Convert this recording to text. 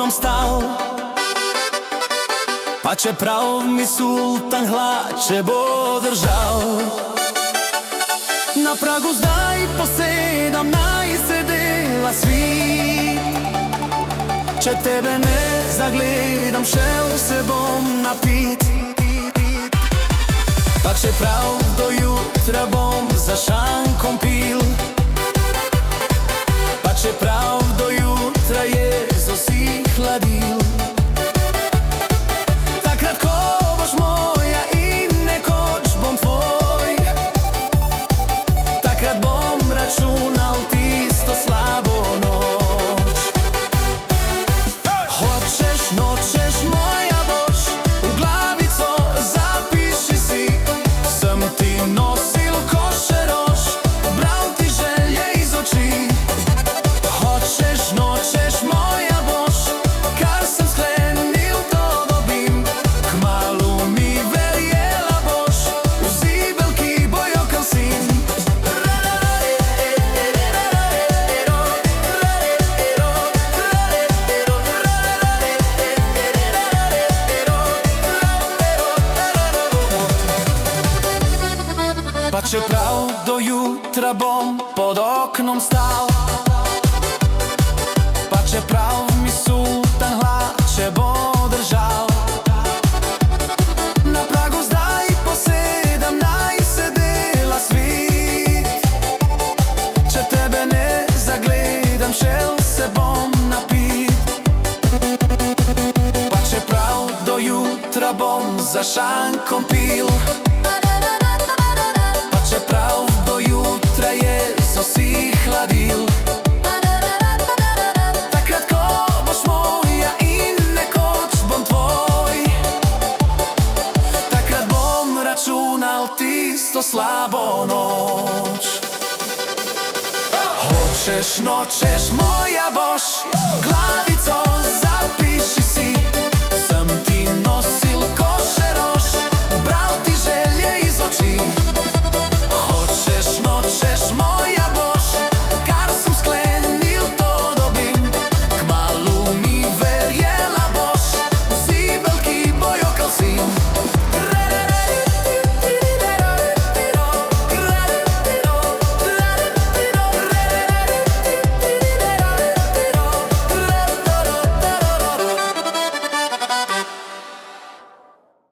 oknom stal. Pa čeprav mi sultan hlače bo držal. Na pragu zdaj posedam, naj se dela svit. Če tebe ne zagledam, šel se bom napit. Pa čeprav do jutra bom za šankom pil. Pa čeprav do jutra jezo si hladil. Takrat, ko boš moja in nekoč bom tvoj, takrat bom računal tisto slabo noč. Hočeš, nočeš, moja boš, v glavico zapiši si. Sem ti nosil koše rož, bral ti želje iz oči. Hočeš, nočeš, moja boš, kar sem sklenil, to dobim. Kmalu mi verjela boš, v zibelki bojo kalsin. Pa čeprav do jutra bom pod oknom stal. Pa čeprav mi sultan hlače bo držal. Na pragu zdaj posedam, naj se dela svit. Če tebe ne zagledam, šel se bom napit. Pa čeprav do jutra bom za šankom pil. Pa čeprav do jutra jezo si hladil. Takrat, ko boš moja in nekoč bom tvoj, takrat bom računal tisto slabo noč. Hočeš, nočeš, moja boš, glavico